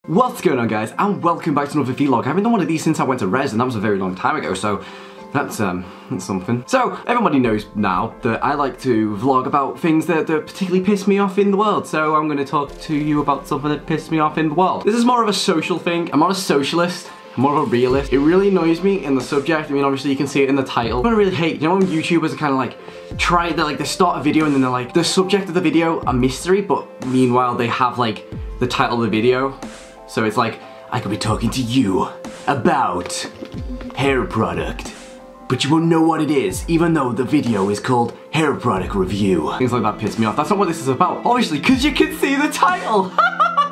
What's going on, guys, and welcome back to another vlog. I haven't done one of these since I went to Res, and that was a very long time ago, so that's something. So, everybody knows now that I like to vlog about things that particularly piss me off in the world, so I'm going to talk to you about something that pissed me off in the world. This is more of a social thing. I'm not a socialist. I'm more of a realist. It really annoys me in the subject. I mean, obviously you can see it in the title. What I really hate, you know when YouTubers are kind of like, they start a video and then they're like, the subject of the video a mystery, but meanwhile they have like the title of the video. So it's like, I could be talking to you about hair product, but you won't know what it is, even though the video is called hair product review. Things like that piss me off. That's not what this is about, obviously, because you can see the title.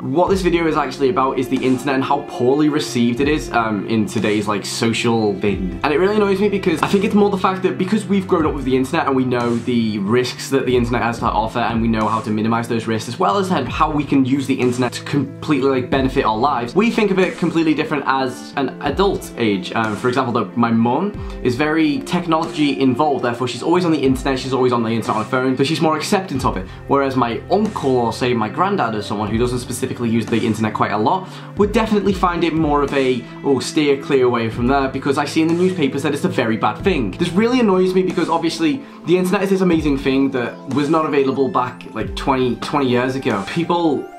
What this video is actually about is the internet and how poorly received it is in today's like social thing. And it really annoys me because I think it's more the fact that because we've grown up with the internet and we know the risks that the internet has to offer and we know how to minimize those risks, as well as how we can use the internet to completely like benefit our lives, we think of it completely different as an adult age. For example, my mum is very technology involved, therefore she's always on the internet, she's always on the internet on her phone, so she's more acceptant of it. Whereas my uncle, or say my granddad, or someone who doesn't specifically use the internet quite a lot, would definitely find it more of a, oh, steer clear away from there, because I see in the newspapers that it's a very bad thing. This really annoys me because obviously the internet is this amazing thing that was not available back like 20 years ago. People,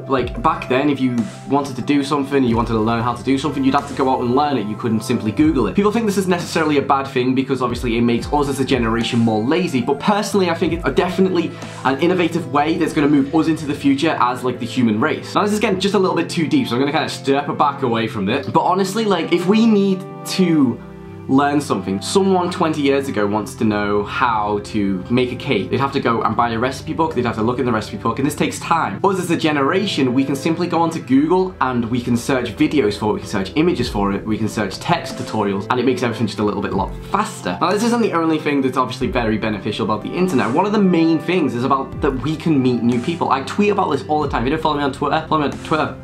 like back then, if you wanted to do something, you wanted to learn how to do something, you'd have to go out and learn it. You couldn't simply Google it. People think this is necessarily a bad thing because obviously it makes us as a generation more lazy, but personally I think it's definitely an innovative way that's going to move us into the future as like the human race. Now this is getting just a little bit too deep, so I'm going to kind of step back away from this. But honestly, like, if we need to learn something. Someone 20 years ago wants to know how to make a cake. They'd have to go and buy a recipe book, they'd have to look in the recipe book, and this takes time. Us as a generation, we can simply go onto Google and we can search videos for it, we can search images for it, we can search text tutorials, and it makes everything just a little bit faster. Now this isn't the only thing that's obviously very beneficial about the internet. One of the main things is about that we can meet new people. I tweet about this all the time. If you don't follow me on Twitter, follow me on Twitter.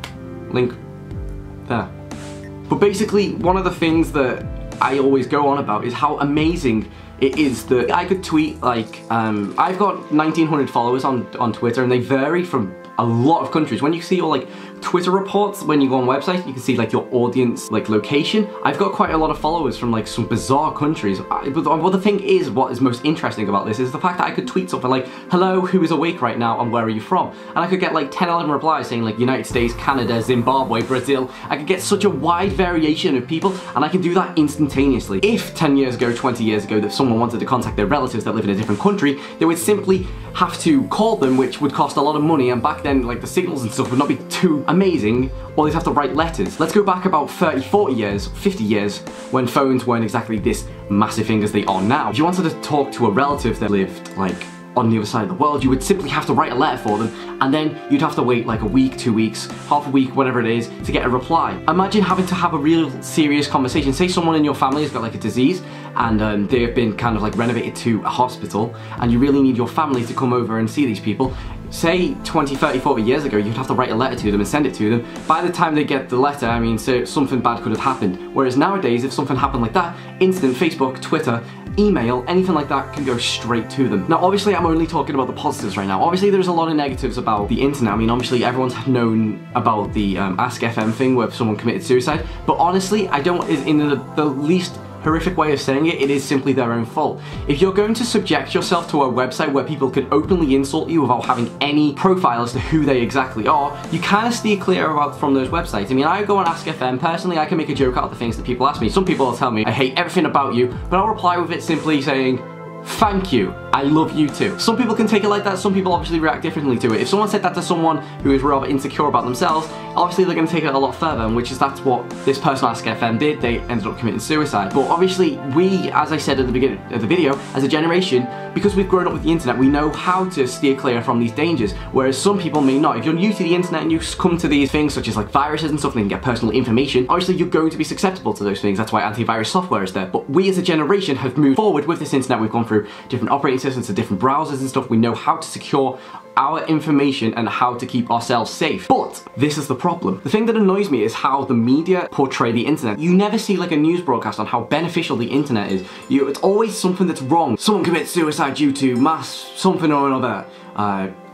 Link there. But basically, one of the things that I always go on about is how amazing it is that I could tweet like, I've got 1,900 followers on Twitter, and they vary from a lot of countries. When you see your like Twitter reports, when you go on websites, you can see like your audience like location. I've got quite a lot of followers from like some bizarre countries. But the thing is, what is most interesting about this is the fact that I could tweet something like, hello, who is awake right now and where are you from? And I could get like 10, 11 replies saying like United States, Canada, Zimbabwe, Brazil. I could get such a wide variation of people, and I can do that instantaneously. If 10 years ago, 20 years ago, that someone wanted to contact their relatives that live in a different country, they would simply have to call them, which would cost a lot of money, and back then like the signals and stuff would not be too amazing, or they'd have to write letters. Let's go back about 30, 40 years, 50 years, when phones weren't exactly this massive thing as they are now. If you wanted to talk to a relative that lived like on the other side of the world, you would simply have to write a letter for them, and then you'd have to wait like a week, 2 weeks, half a week, whatever it is, to get a reply. Imagine having to have a real serious conversation. Say someone in your family has got like a disease and they've been kind of like renovated to a hospital, and you really need your family to come over and see these people. Say 20, 30, 40 years ago, you'd have to write a letter to them and send it to them. By the time they get the letter, I mean, so something bad could have happened. Whereas nowadays, if something happened like that, instant Facebook, Twitter, email, anything like that can go straight to them. Now obviously I'm only talking about the positives right now. Obviously there's a lot of negatives about the internet. I mean, obviously everyone's known about the Ask FM thing where someone committed suicide, but honestly I don't, in the least horrific way of saying it, it is simply their own fault. If you're going to subject yourself to a website where people can openly insult you without having any profile as to who they exactly are, you kind of steer clear from those websites. I mean, I go on Ask FM, personally I can make a joke out of the things that people ask me. Some people will tell me, I hate everything about you, but I'll reply with it simply saying, thank you, I love you too. Some people can take it like that, some people obviously react differently to it. If someone said that to someone who is rather insecure about themselves, obviously they're going to take it a lot further, which is that's what this person on Ask FM did. They ended up committing suicide. But obviously we, as I said at the beginning of the video, as a generation, because we've grown up with the internet, we know how to steer clear from these dangers, whereas some people may not. If you're new to the internet and you come to these things such as like viruses and stuff and you can get personal information, obviously you're going to be susceptible to those things. That's why antivirus software is there. But we as a generation have moved forward with this internet. We've gone through different operating systems to different browsers and stuff. We know how to secure our information and how to keep ourselves safe. But this is the problem. The thing that annoys me is how the media portray the internet. You never see like a news broadcast on how beneficial the internet is. It's always something that's wrong. Someone commits suicide due to mass something or another.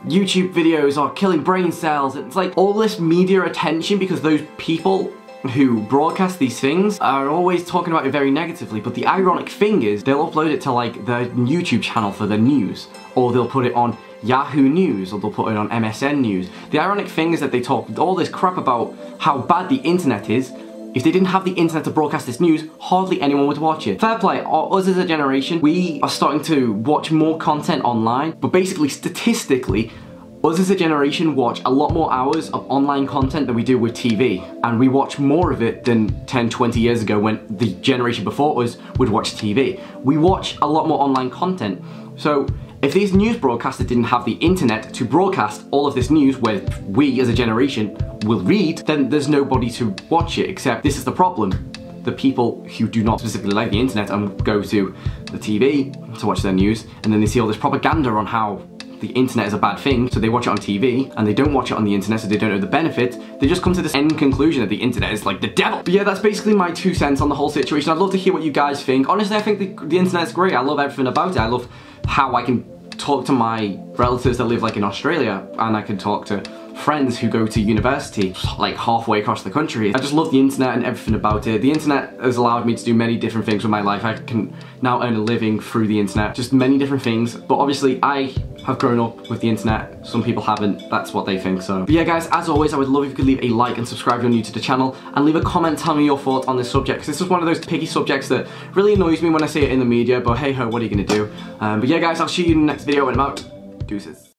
YouTube videos are killing brain cells. It's like all this media attention because those people who broadcast these things are always talking about it very negatively, but the ironic thing is they'll upload it to like their YouTube channel for the news, or they'll put it on Yahoo News, or they'll put it on MSN News. The ironic thing is that they talk all this crap about how bad the internet is. If they didn't have the internet to broadcast this news, hardly anyone would watch it. Fair play, us as a generation, we are starting to watch more content online, but basically, statistically, us as a generation watch a lot more hours of online content than we do with TV. And we watch more of it than 10, 20 years ago when the generation before us would watch TV. We watch a lot more online content. So if these news broadcasters didn't have the internet to broadcast all of this news where we as a generation will read, then there's nobody to watch it, except this is the problem. The people who do not specifically like the internet and go to the TV to watch their news, and then they see all this propaganda on how the internet is a bad thing, so they watch it on TV, and they don't watch it on the internet, so they don't know the benefit. They just come to this end conclusion that the internet is like the devil. But yeah, that's basically my 2 cents on the whole situation. I'd love to hear what you guys think. Honestly, I think the internet's great. I love everything about it. I love how I can talk to my relatives that live like in Australia, and I can talk to friends who go to university like halfway across the country. I just love the internet and everything about it. The internet has allowed me to do many different things with my life. I can now earn a living through the internet, just many different things. But obviously I have grown up with the internet. Some people haven't. That's what they think. So but yeah guys, as always, I would love if you could leave a like and subscribe if you're new to the channel, and leave a comment telling me your thoughts on this subject, because this is one of those picky subjects that really annoys me when I see it in the media, but hey ho, what are you gonna do? But yeah guys, I'll see you in the next video when I'm out. Deuces.